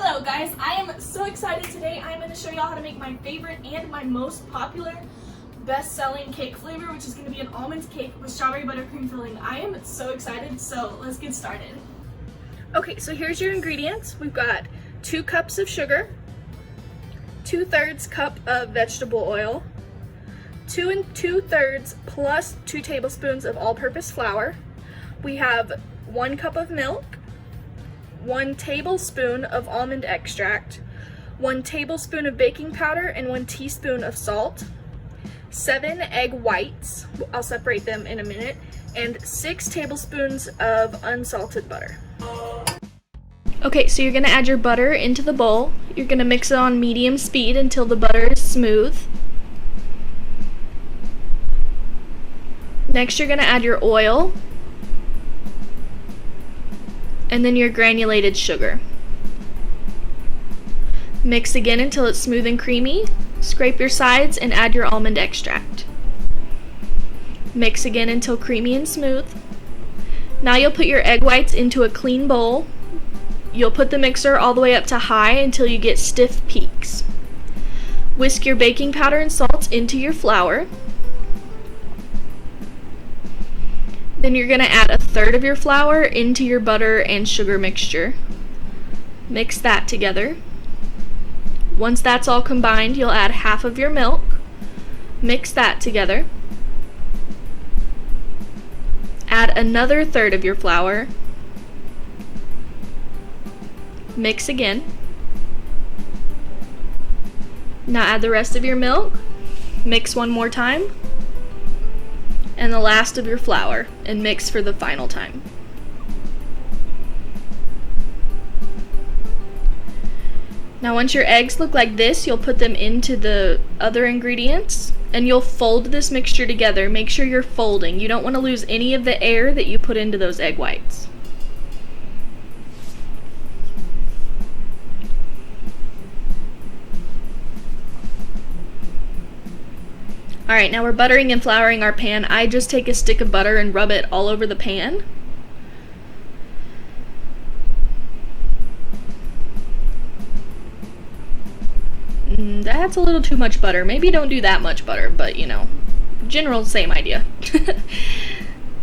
Hello guys, I am so excited today. I'm going to show y'all how to make my favorite and my most popular best-selling cake flavor, which is going to be an almond cake with strawberry buttercream filling. I am so excited, so let's get started. Okay, so here's your ingredients. We've got 2 cups of sugar, 2/3 cup of vegetable oil, 2 2/3 plus 2 tablespoons of all-purpose flour. We have 1 cup of milk, 1 tablespoon of almond extract, 1 tablespoon of baking powder, and 1 teaspoon of salt, 7 egg whites, I'll separate them in a minute, and 6 tablespoons of unsalted butter. Okay, so you're gonna add your butter into the bowl. You're gonna mix it on medium speed until the butter is smooth. Next, you're gonna add your oil, and then your granulated sugar. Mix again until it's smooth and creamy. Scrape your sides and add your almond extract. Mix again until creamy and smooth. Now you'll put your egg whites into a clean bowl. You'll put the mixer all the way up to high until you get stiff peaks. Whisk your baking powder and salt into your flour. Then you're going to add 1/3 of your flour into your butter and sugar mixture. Mix that together. Once that's all combined, you'll add 1/2 of your milk. Mix that together. Add another 1/3 of your flour. Mix again. Now add the rest of your milk. Mix one more time. And the last of your flour, and mix for the final time. Now once your eggs look like this, you'll put them into the other ingredients, and you'll fold this mixture together. Make sure you're folding. You don't want to lose any of the air that you put into those egg whites. Alright, now we're buttering and flouring our pan. I just take a stick of butter and rub it all over the pan. That's a little too much butter. Maybe don't do that much butter, but you know, general same idea.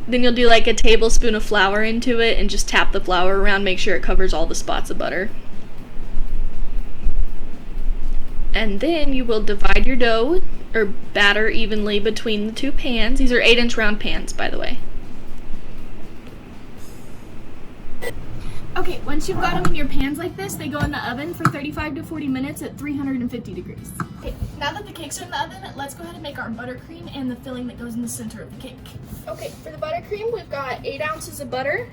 Then you'll do like a tablespoon of flour into it and just tap the flour around, make sure it covers all the spots of butter. And then you will divide your dough or batter evenly between the 2 pans. These are 8-inch round pans, by the way. Okay, once you've got them in your pans like this, they go in the oven for 35 to 40 minutes at 350 degrees. Okay, now that the cakes are in the oven, let's go ahead and make our buttercream and the filling that goes in the center of the cake. Okay, for the buttercream, we've got 8 ounces of butter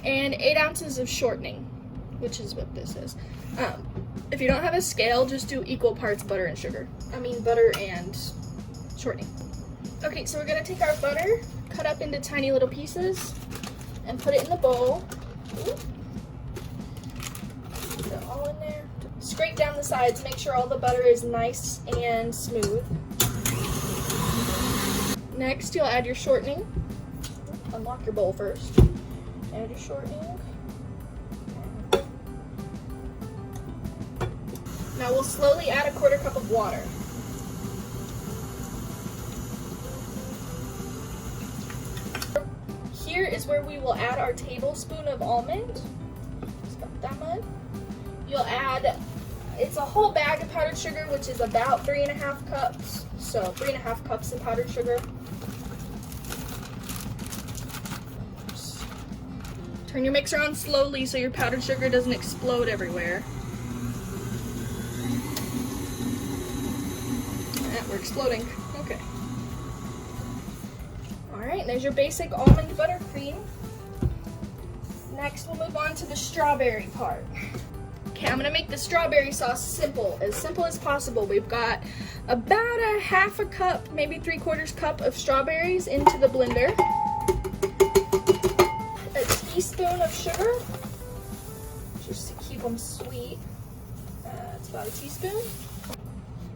and 8 ounces of shortening, which is what this is. If you don't have a scale, just do equal parts butter and shortening. Okay, so we're gonna take our butter, cut up into tiny little pieces, and put it in the bowl. Put it all in there. Scrape down the sides, make sure all the butter is nice and smooth. Next, you'll add your shortening. Unlock your bowl first. Add your shortening. Now we'll slowly add 1/4 cup of water. Here is where we will add our tablespoon of almond. Just got that much. You'll add, it's a whole bag of powdered sugar, which is about 3.5 cups. So 3.5 cups of powdered sugar. Turn your mixer on slowly so your powdered sugar doesn't explode everywhere. We're exploding. Okay. Alright, there's your basic almond buttercream. Next, we'll move on to the strawberry part. Okay, I'm going to make the strawberry sauce simple as possible. We've got about 1/2 cup, maybe 3/4 cup of strawberries into the blender. A teaspoon of sugar, just to keep them sweet. That's about a teaspoon.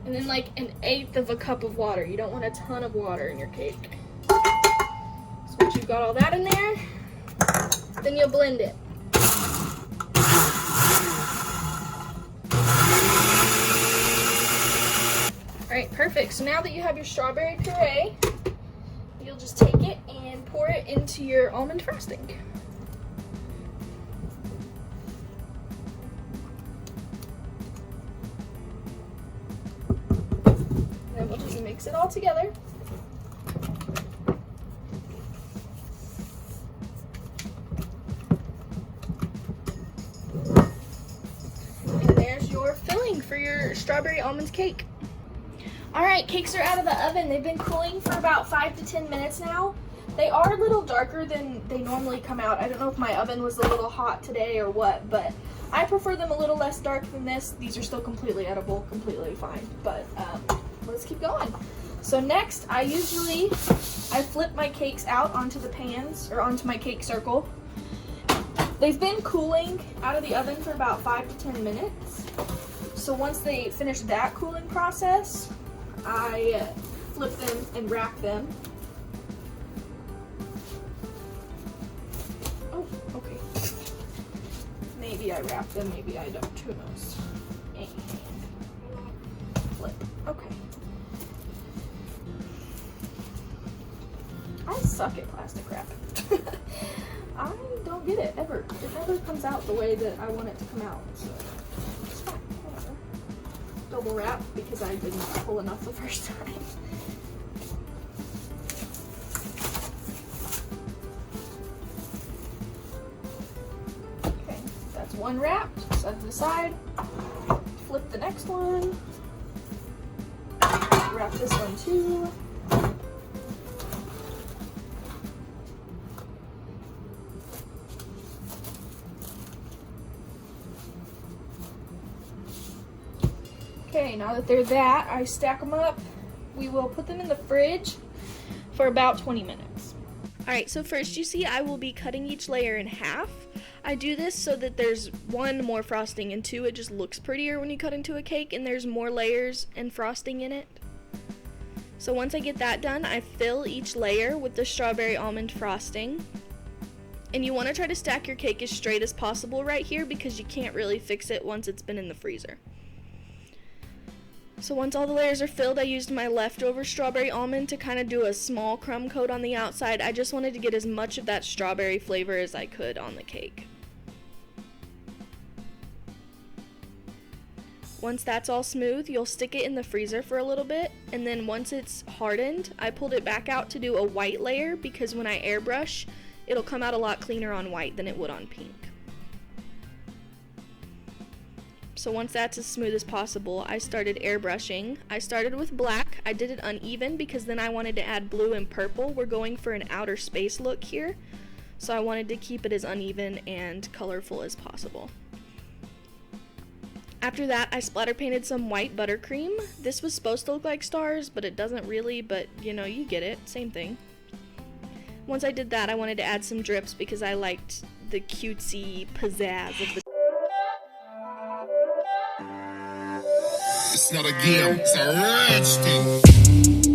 And then like 1/8 of a cup of water. You don't want a ton of water in your cake. So once you've got all that in there, then you'll blend it. Alright, perfect. So now that you have your strawberry puree, you'll just take it and pour it into your almond frosting. Then we'll just mix it all together. And there's your filling for your strawberry almond cake. Alright, cakes are out of the oven. They've been cooling for about 5 to 10 minutes now. They are a little darker than they normally come out. I don't know if my oven was a little hot today or what, but I prefer them a little less dark than this. These are still completely edible, completely fine, but let's keep going. So next, I flip my cakes out onto the pans, or onto my cake circle. They've been cooling out of the oven for about 5 to 10 minutes. So once they finish that cooling process, I flip them and wrap them. Oh, okay. Maybe I wrap them, maybe I don't, who knows. And flip, okay. I suck at plastic wrap. I don't get it, ever. It never comes out the way that I want it to come out, so it's fine, whatever. Double wrap because I didn't pull enough the first time. Okay, that's one wrapped, set it aside. Flip the next one. Wrap this one too. Okay, now that they're that, I stack them up. We will put them in the fridge for about 20 minutes. Alright, so first you see I will be cutting each layer in half. I do this so that there's one, more frosting, and two, it just looks prettier when you cut into a cake and there's more layers and frosting in it. So once I get that done, I fill each layer with the strawberry almond frosting. And you want to try to stack your cake as straight as possible right here because you can't really fix it once it's been in the freezer. So once all the layers are filled, I used my leftover strawberry almond to kind of do a small crumb coat on the outside. I just wanted to get as much of that strawberry flavor as I could on the cake. Once that's all smooth, you'll stick it in the freezer for a little bit, and then once it's hardened, I pulled it back out to do a white layer because when I airbrush, it'll come out a lot cleaner on white than it would on pink. So once that's as smooth as possible, I started airbrushing. I started with black. I did it uneven because then I wanted to add blue and purple. We're going for an outer space look here, so I wanted to keep it as uneven and colorful as possible. After that, I splatter painted some white buttercream. This was supposed to look like stars, but it doesn't really, but you know, you get it, same thing. Once I did that, I wanted to add some drips because I liked the cutesy pizzazz of the It's not a game, it's a rich thing.